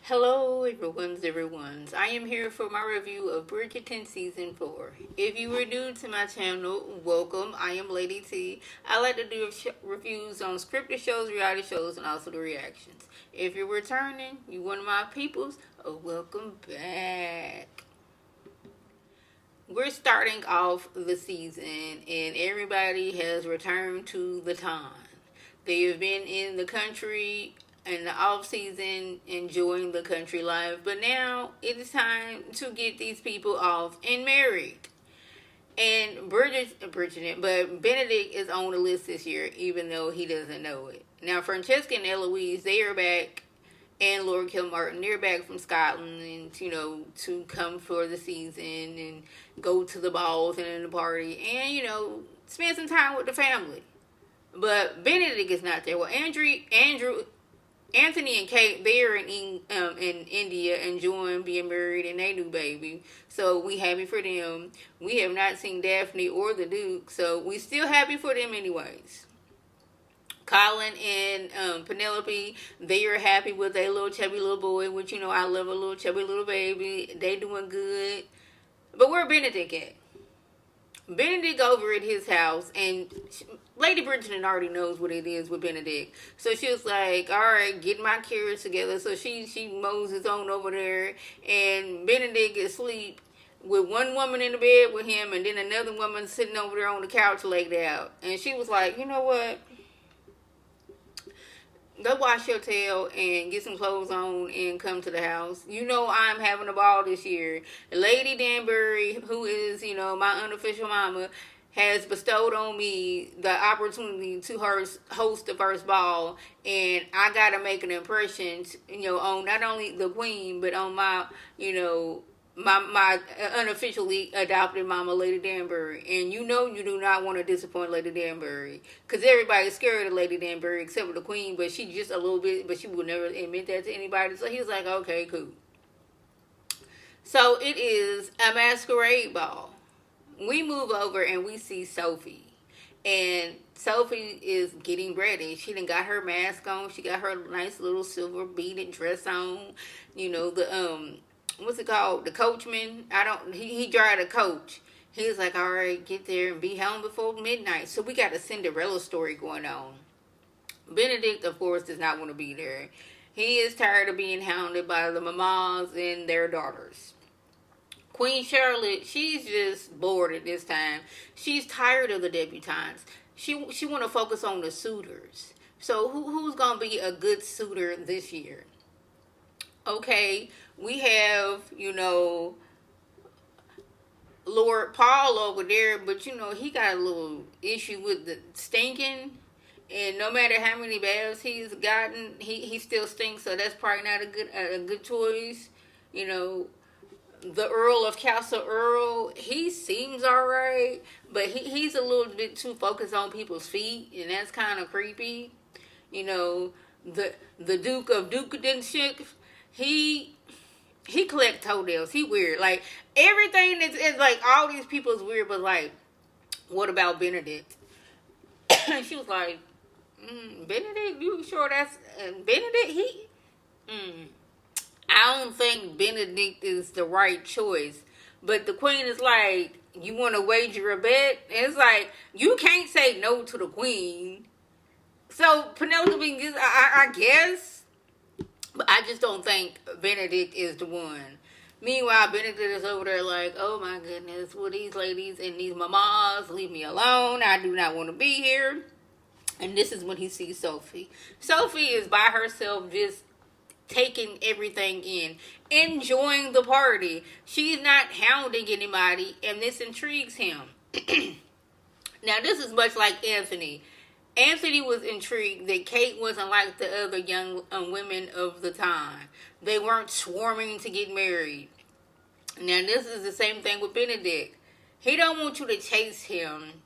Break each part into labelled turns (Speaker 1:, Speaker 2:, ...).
Speaker 1: Hello, everyone's. I am here for my review of Bridgerton Season 4. If you are new to my channel, welcome. I am Lady T. I like to do reviews on scripted shows, reality shows, and also the reactions. If you're returning, you one of my peoples, welcome back. We're starting off the season, and everybody has returned to the town. They have been in the country in the off season enjoying the country life, but now it is time to get these people off and married. And Bridgerton, but Benedict is on the list this year, even though he doesn't know it. Now, Francesca and Eloise, they are back, and Lord Kilmartin, they're back from Scotland, and to come for the season and go to the balls and the party, and spend some time with the family. But Benedict is not there. Well, Anthony and Kate, they're in India enjoying being married and they new baby. So we happy for them. We have not seen Daphne or the Duke, so we still happy for them anyways. Colin and Penelope, they are happy with their little chubby little boy, which I love a little chubby little baby. They doing good. But where Benedict at? Benedict over at his house, and Lady Bridgerton already knows what it is with Benedict. So she was like, all right, get my carrots together. So she moses on over there, and Benedict is asleep with one woman in the bed with him, and then another woman sitting over there on the couch laid out. And she was like, you know what? Go wash your tail and get some clothes on and come to the house. I'm having a ball this year. Lady Danbury, who is, my unofficial mama, has bestowed on me the opportunity to host the first ball. And I got to make an impression, on not only the queen, but on my unofficially adopted mama, Lady Danbury. And you do not want to disappoint Lady Danbury. Because everybody's scared of Lady Danbury except for the queen. But she just a little bit, but she would never admit that to anybody. So he was like, okay, cool. So it is a masquerade ball. We move over and we see Sophie. And Sophie is getting ready. She done got her mask on. She got her nice little silver beaded dress on. What's it called? The coachman. He drive a coach. He was like, all right, get there and be home before midnight. So we got a Cinderella story going on. Benedict, of course, does not want to be there. He is tired of being hounded by the mamas and their daughters. Queen Charlotte, she's just bored at this time. She's tired of the debutantes. She want to focus on the suitors. So who's going to be a good suitor this year? Okay, we have, Lord Paul over there, but he got a little issue with the stinking. And no matter how many baths he's gotten, he still stinks, so that's probably not a good choice. The Earl of Castle Earl, he seems alright, but he's a little bit too focused on people's feet, and that's kind of creepy. The Duke of Dukedenshick, he collects toenails. He weird. Like, everything is like, all these people is weird, but like, what about Benedict? She was like, Benedict, you sure that's Benedict? I don't think Benedict is the right choice. But the queen is like, you want to wager a bet? And it's like, you can't say no to the queen. So Penelope, I guess, but I just don't think Benedict is the one. Meanwhile, Benedict is over there like, oh my goodness, will these ladies and these mamas leave me alone? I do not want to be here. And this is when he sees Sophie. Sophie is by herself, just taking everything in, enjoying the party. She's not hounding anybody, and this intrigues him. Now, this is much like Anthony. Anthony was intrigued that Kate wasn't like the other young women of the time. They weren't swarming to get married. Now, this is the same thing with Benedict. He don't want you to chase him.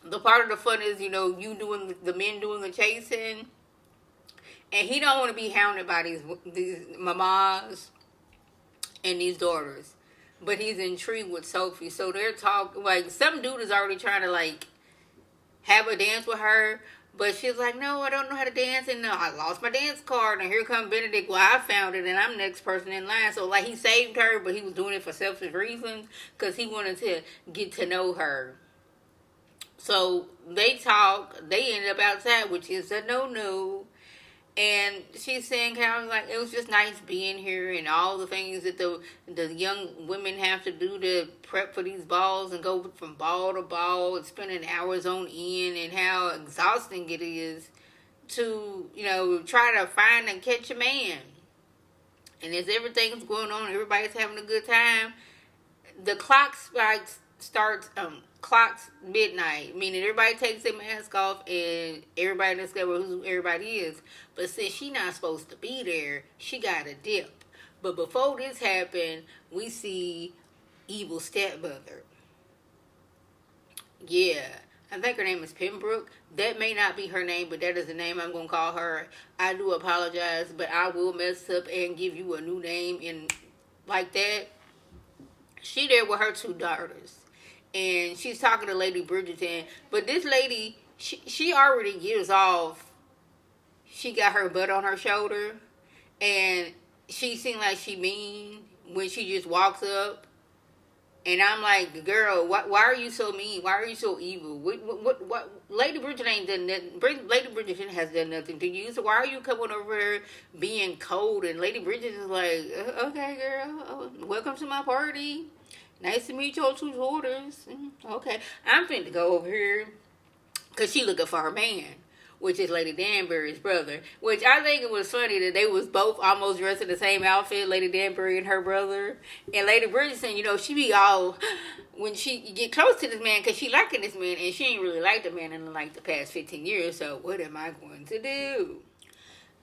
Speaker 1: The part of the fun is, you doing the men doing the chasing. And he don't want to be hounded by these mamas and these daughters. But he's intrigued with Sophie. So they're talking, like, some dude is already trying to, like, have a dance with her. But she's like, no, I don't know how to dance, and no, I lost my dance card, and here come Benedict. Well, I found it, and I'm the next person in line. So, like, he saved her, but he was doing it for selfish reasons because he wanted to get to know her. So they talk. They ended up outside, which is a no-no. And she's saying how like it was just nice being here and all the things that the young women have to do to prep for these balls and go from ball to ball and spending hours on end, and how exhausting it is to, you know, try to find and catch a man. And as everything's going on, everybody's having a good time. The clock clocks midnight, meaning everybody takes their mask off and everybody discovers who everybody is. But since she not supposed to be there, she got a dip. But before this happened, we see evil stepmother. Yeah, I think her name is Pembroke. That may not be her name, but that is the name I'm going to call her. I do apologize, but I will mess up and give you a new name and like that. She there with her two daughters. And she's talking to Lady Bridgerton. But this lady, she already gives off. She got her butt on her shoulder. And she seemed like she mean when she just walks up. And I'm like, girl, why are you so mean? Why are you so evil? What Lady Bridgerton ain't done nothing. Lady Bridgerton has done nothing to you. So why are you coming over here being cold? And Lady Bridgerton is like, okay, girl, welcome to my party. Nice to meet your two daughters. Okay. I'm finna go over here. Because she looking for her man. Which is Lady Danbury's brother. Which I think it was funny that they was both almost dressed in the same outfit. Lady Danbury and her brother. And Lady Bridgerton, you know, she be all... When she get close to this man, because she liking this man. And she ain't really liked the man in like the past 15 years. So what am I going to do?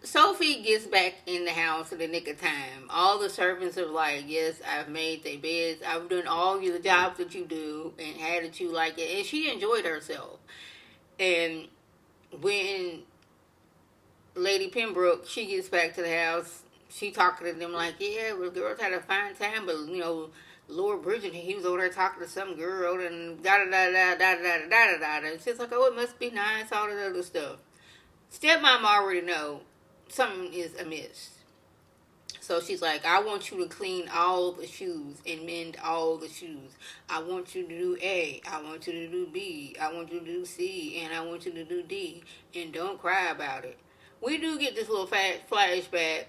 Speaker 1: Sophie gets back in the house in the nick of time. All the servants are like, yes, I've made their beds. I've done all the jobs that you do and had that you like it. And she enjoyed herself. And when Lady Pembroke, she gets back to the house, she talking to them like, yeah, well, girls had a fine time, but, you know, Lord Bridgerton, he was over there talking to some girl and da-da-da-da-da-da-da-da-da-da. And she's like, oh, it must be nice, all that other stuff. Stepmom already know something is amiss. So she's like, I want you to clean all the shoes and mend all the shoes. I want you to do A. I want you to do B. I want you to do C. And I want you to do D. And don't cry about it. We do get this little flashback,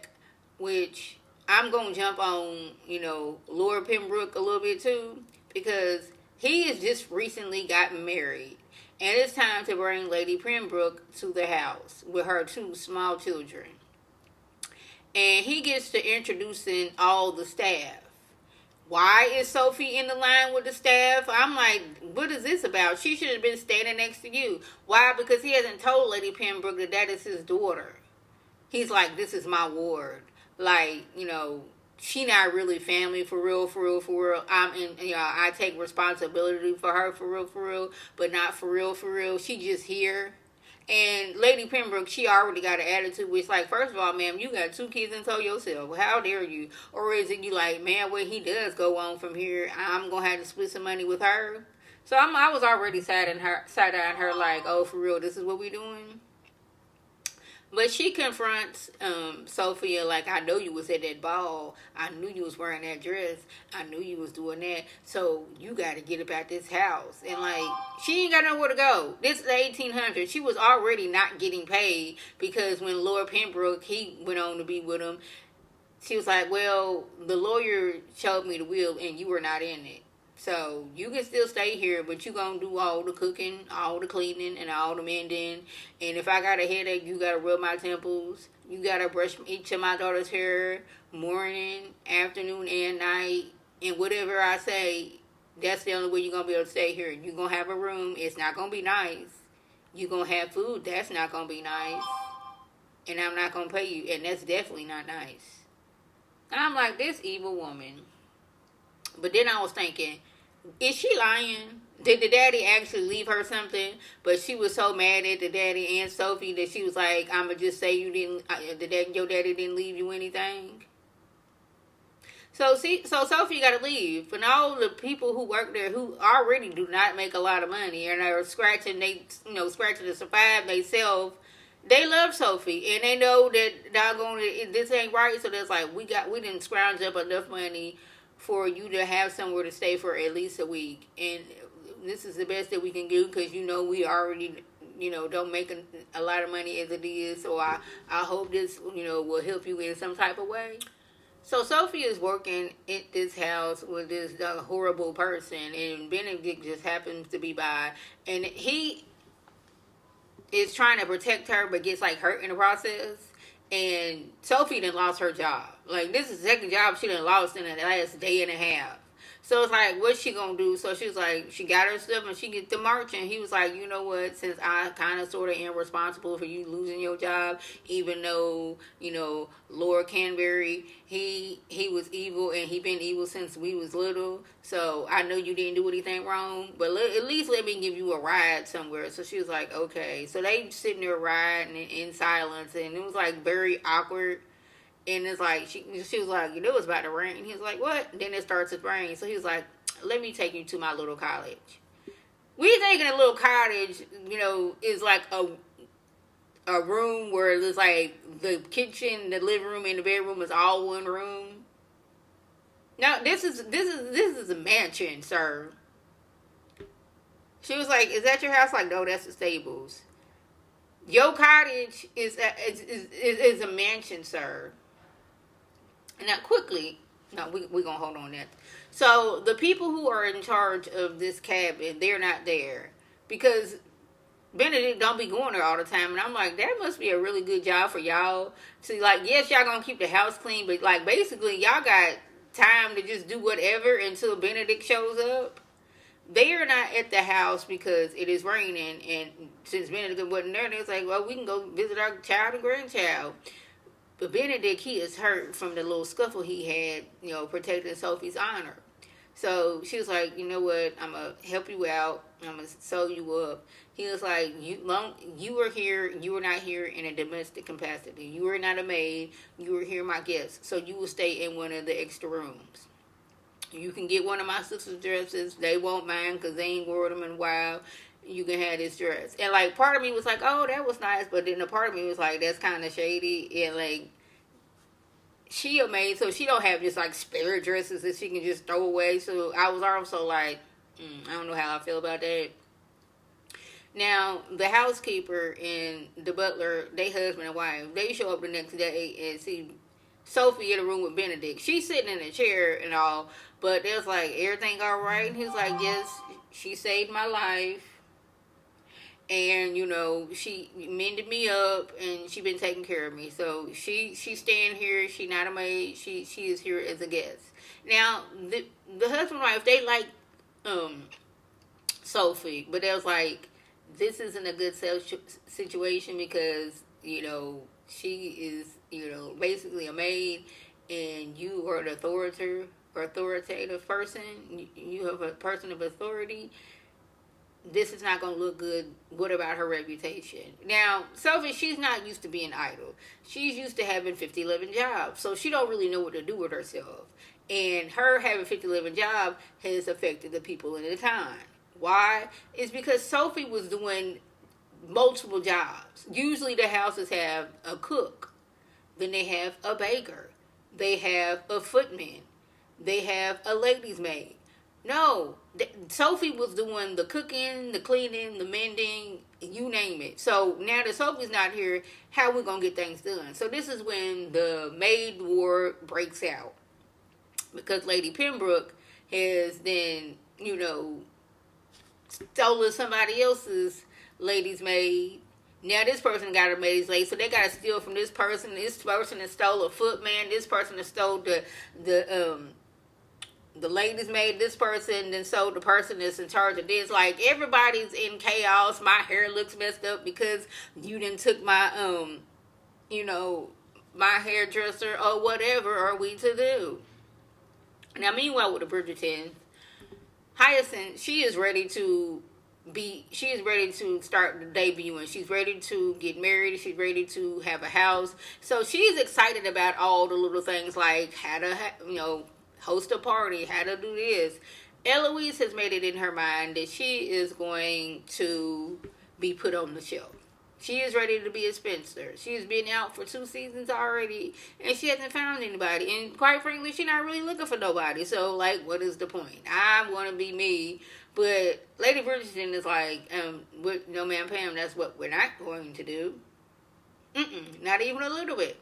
Speaker 1: which I'm going to jump on, you know, Lord Pembroke a little bit too. Because he has just recently gotten married. And it's time to bring Lady Pembroke to the house with her two small children. And he gets to introducing all the staff. Why is Sophie in the line with the staff? I'm like, what is this about? She should have been standing next to you. Why? Because he hasn't told Lady Pembroke that that is his daughter. He's like, this is my ward. Like, you know, she not really family for real. I take responsibility for her for real, but not for real. She just here. And Lady Pembroke, she already got an attitude which, like, first of all, ma'am, you got 2 kids and told yourself. How dare you? Or is it you like, man, when he does go on from here, I'm going to have to split some money with her? So I was already side-eyeing her like, oh, for real, this is what we doing? But she confronts Sophia like, I know you was at that ball. I knew you was wearing that dress. I knew you was doing that. So you got to get about this house. And like, she ain't got nowhere to go. This is the 1800s. She was already not getting paid because when Lord Pembroke, he went on to be with him, she was like, well, the lawyer showed me the will and you were not in it. So you can still stay here, but you gonna do all the cooking, all the cleaning, and all the mending. And if I got a headache, you gotta rub my temples. You gotta brush each of my daughter's hair, morning, afternoon, and night. And whatever I say, that's the only way you're gonna be able to stay here. You're gonna have a room. It's not gonna be nice. You're gonna have food. That's not gonna be nice. And I'm not gonna pay you. And that's definitely not nice. And I'm like, this evil woman. But then I was thinking, is she lying? Did the daddy actually leave her something? But she was so mad at the daddy and Sophie that she was like, I'ma just say you didn't, your daddy didn't leave you anything. So Sophie got to leave, and all the people who work there who already do not make a lot of money and are scratching, scratching to survive themselves. They love Sophie, and they know that doggone it, this ain't right. So there's like we didn't scrounge up enough money for you to have somewhere to stay for at least a week, and this is the best that we can do because we already don't make a lot of money as it is. So I hope this will help you in some type of way. So Sophie is working at this house with this horrible person, and Benedict just happens to be by, and he is trying to protect her, but gets like hurt in the process. And Sophie done lost her job. Like, this is the second job she done lost in the last day and a half. So it's like, what's she gonna do? So she's like, she got her stuff and she get to marching. He was like, you know what? Since I kind of sort of am responsible for you losing your job, even though Lord Canberry, he was evil and he been evil since we was little. So I know you didn't do anything wrong, but at least let me give you a ride somewhere. So she was like, okay. So they sitting there riding in silence, and it was like very awkward. And it's like, she was like, it was about to rain. He was like, what? Then it starts to rain. So he was like, let me take you to my little cottage. We thinking a little cottage, is like a room where there's like the kitchen, the living room, and the bedroom is all one room. Now this is a mansion, sir. She was like, is that your house? Like, no, that's the stables. Your cottage is a mansion, sir. Now, quickly, no, we're going to hold on that. So, the people who are in charge of this cabin, they're not there. Because Benedict don't be going there all the time. And I'm like, that must be a really good job for y'all. So, like, yes, y'all going to keep the house clean. But, like, basically, y'all got time to just do whatever until Benedict shows up. They are not at the house because it is raining. And since Benedict wasn't there, they was like, well, we can go visit our child and grandchild. But Benedict, he is hurt from the little scuffle he had, protecting Sophie's honor. So she was like, you know what, I'm going to help you out. I'm going to sew you up. He was like, you were here, you were not here in a domestic capacity. You were not a maid. You were here my guest. So you will stay in one of the extra rooms. You can get one of my sister's dresses. They won't mind because they ain't wore them in a while. You can have this dress. And, like, part of me was like, oh, that was nice. But then a part of me was like, that's kind of shady. And, like, she a maid, so she don't have just, like, spare dresses that she can just throw away. So I was also like, I don't know how I feel about that. Now, the housekeeper and the butler, they husband and wife, they show up the next day and see Sophie in the room with Benedict. She's sitting in a chair and all, but they was like, everything all right? And he's like, yes, she saved my life. And, she mended me up, and she been taking care of me. So, she's staying here. She not a maid. She is here as a guest. Now, the husband and wife, they like Sophie. But they was like, this isn't a good situation because, she is, basically a maid. And you are an authoritative person. You have a person of authority. This is not going to look good. What about her reputation? Now, Sophie, she's not used to being idle. She's used to having 50-11 jobs. So she don't really know what to do with herself. And her having 50-11 job has affected the people in the town. Why? It's because Sophie was doing multiple jobs. Usually the houses have a cook. Then they have a baker. They have a footman. They have a lady's maid. No, Sophie was doing the cooking, the cleaning, the mending, you name it. So now that Sophie's not here, how we going to get things done? So this is when the maid war breaks out. Because Lady Pembroke has then, stolen somebody else's lady's maid. Now this person got a maid's maid, so they got to steal from this person. This person has stole a footman. This person has stole the lady's maid, this person, then so the person that's in charge of this. Like, everybody's in chaos. My hair looks messed up because you done took my, my hairdresser or whatever are we to do. Now, meanwhile, with the Bridgerton, Hyacinth, she is ready to start the debuting. She's ready to get married. She's ready to have a house. So she's excited about all the little things like how to, host a party, how to do this. Eloise has made it in her mind that she is going to be put on the shelf. She is ready to be a spinster. She's been out for 2 seasons already, and she hasn't found anybody. And quite frankly, she's not really looking for nobody. So, like, what is the point? I'm going to be me. But Lady Bridgerton is like, no, ma'am, Pam, that's what we're not going to do. Not even a little bit.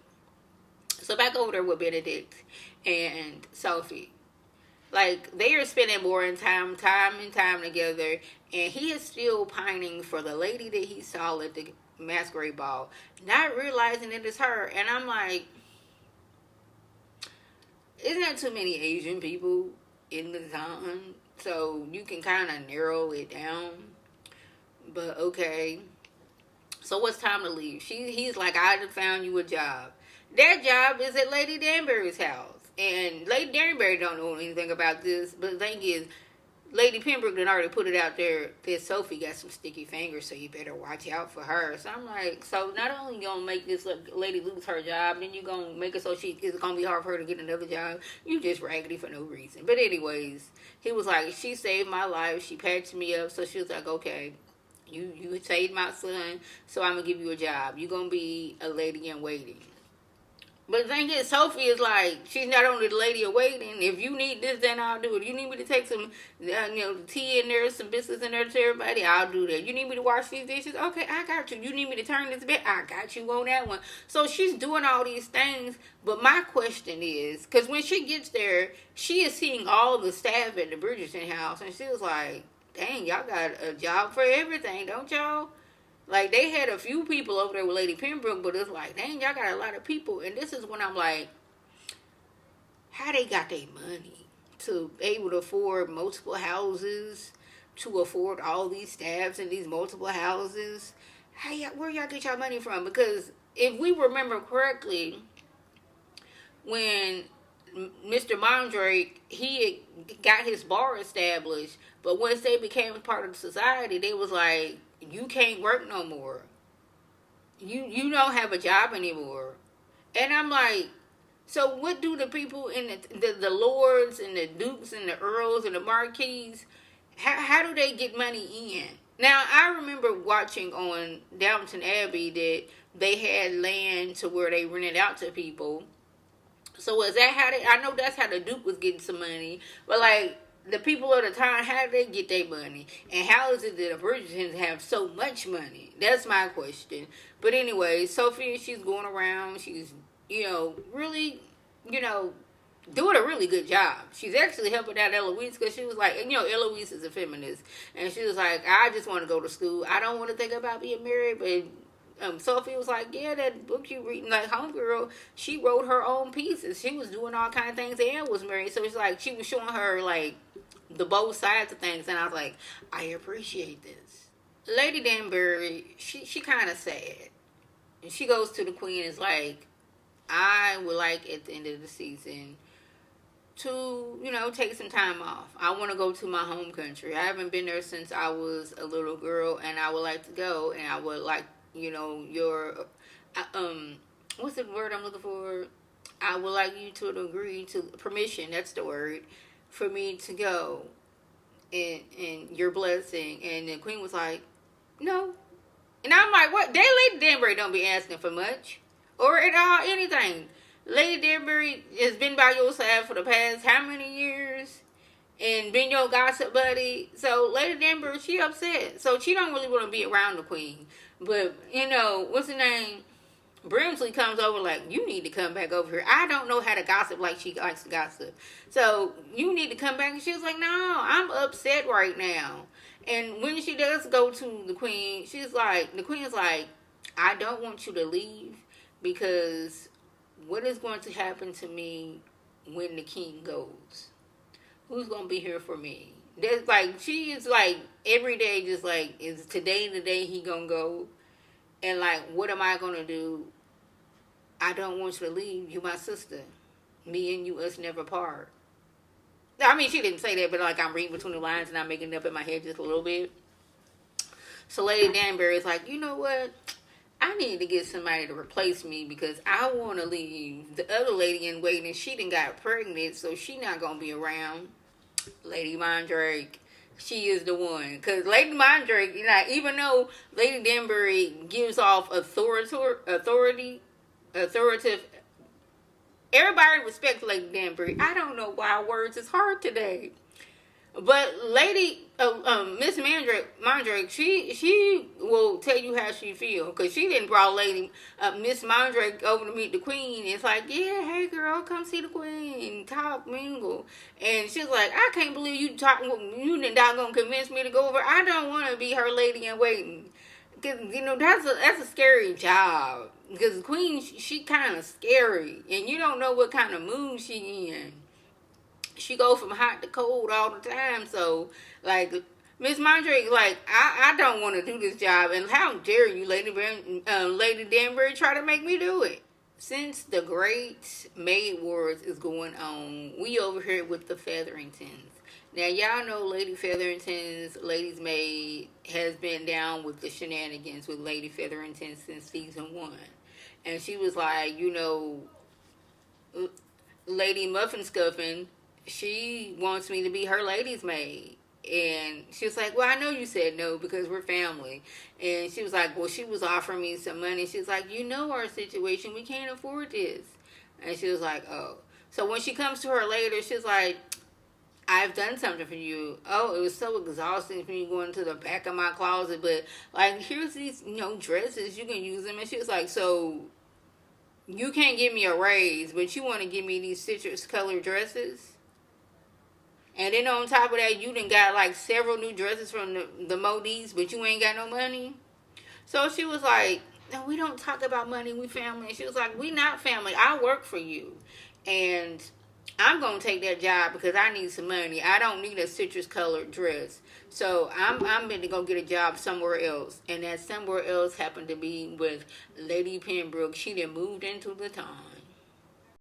Speaker 1: So back over there with Benedict and Sophie. Like, they are spending more time and time together, and he is still pining for the lady that he saw at the masquerade ball, not realizing it is her. And I'm like, isn't that too many Asian people in the town? So you can kind of narrow it down. But okay. So what's time to leave? He's like, I just found you a job. That job is at Lady Danbury's house. And Lady Danbury don't know anything about this. But the thing is, Lady Pembroke done already put it out there that Sophie got some sticky fingers, so you better watch out for her. So I'm like, so not only you gonna make this lady lose her job, then you gonna make it so it's gonna be hard for her to get another job. You just raggedy for no reason. But anyways, he was like, she saved my life. She patched me up. So she was like, okay, you saved my son, so I'm gonna give you a job. You gonna be a lady in waiting. But the thing is, Sophie is like, she's not only the lady of waiting. If you need this, then I'll do it. You need me to take some, tea in there, some biscuits in there to everybody, I'll do that. You need me to wash these dishes? Okay, I got you. You need me to turn this bed? I got you on that one. So she's doing all these things. But my question is, because when she gets there, she is seeing all the staff at the Bridgerton house. And she was like, dang, y'all got a job for everything, don't y'all? Like, they had a few people over there with Lady Pembroke, but it's like, dang, y'all got a lot of people. And this is when I'm like, how they got their money to be able to afford multiple houses, to afford all these staffs in these multiple houses? Where y'all get y'all money from? Because if we remember correctly, when Mr. Mondrake, he got his bar established, but once they became part of society, they was like, you can't work no more. You don't have a job anymore. And I'm like, so what do the people in the lords and the dukes and the earls and the marquises, how do they get money in? Now, I remember watching on Downton Abbey that they had land to where they rented out to people. So was that how I know that's how the Duke was getting some money. But like, the people of the town, how did they get their money? And how is it that the Bridgertons have so much money? That's my question. But anyway, Sophie, she's going around. She's, really, doing a really good job. She's actually helping out Eloise because she was like, Eloise is a feminist. And she was like, I just want to go to school. I don't want to think about being married, but Sophie was like, yeah, that book you reading, like Homegirl, she wrote her own pieces. She was doing all kind of things and was married. So it's like, she was showing her, like, the both sides of things. And I was like, I appreciate this. Lady Danbury, she kind of sad. And she goes to the queen and is like, I would like at the end of the season to, take some time off. I want to go to my home country. I haven't been there since I was a little girl, and I would like to go, and I would like, your, what's the word I'm looking for? I would like you to agree to permission, that's the word, for me to go, and your blessing. And the queen was like, no. And I'm like, what? Lady Danbury don't be asking for much, or at all, anything. Lady Danbury has been by your side for the past how many years? And been your gossip buddy. So Lady Danbury, she upset. So she don't really want to be around the queen. But, what's her name? Brimsley comes over like, you need to come back over here. I don't know how to gossip like she likes to gossip. So you need to come back. And she was like, no, I'm upset right now. And when she does go to the queen, the queen is like, I don't want you to leave, because what is going to happen to me when the king goes? Who's going to be here for me? There's like, she is like, every day just like, is today the day he going to go? And like, what am I going to do? I don't want you to leave. You my sister. Me and you, us never part. I mean, she didn't say that, but like, I'm reading between the lines and I'm making it up in my head just a little bit. So Lady Danbury is like, you know what? I need to get somebody to replace me because I want to leave. The other lady in waiting, she done got pregnant, so she not going to be around. Lady Mandrake, she is the one. Because Lady Mandrake, you know, even though Lady Danbury gives off authoritative, everybody respects Lady Danbury. I don't know why words is hard today. But Miss Mandrake, she will tell you how she feel because she didn't brought Miss Mandrake over to meet the Queen. It's like, yeah, hey girl, come see the Queen, talk, mingle, and she's like, I can't believe you didn't gonna convince me to go over. I don't want to be her lady in waiting because you know that's a scary job because the Queen she kind of scary and you don't know what kind of mood she in. She go from hot to cold all the time. So, like, Miss Mandrake, like, I don't want to do this job. And how dare you, Lady Danbury, try to make me do it? Since the Great Maid Wars is going on, we over here with the Featheringtons. Now, y'all know Lady Featherington's Lady's Maid has been down with the shenanigans with Lady Featherington since season 1. And she was like, you know, Lady Muffin Scuffin', she wants me to be her lady's maid. And she was like, well, I know you said no because we're family. And she was like, well, she was offering me some money. She was like, you know our situation. We can't afford this. And she was like, oh. So when she comes to her later, she's like, I've done something for you. Oh, it was so exhausting for me going to the back of my closet. But, like, here's these, you know, dresses. You can use them. And she was like, so you can't give me a raise, but you want to give me these citrus colored dresses? And then on top of that, you done got like several new dresses from the Modis, but you ain't got no money. So she was like, no, we don't talk about money, we family. And she was like, we not family, I work for you. And I'm going to take that job because I need some money. I don't need a citrus colored dress. So I'm going to go get a job somewhere else. And that somewhere else happened to be with Lady Pembroke. She done moved into the town.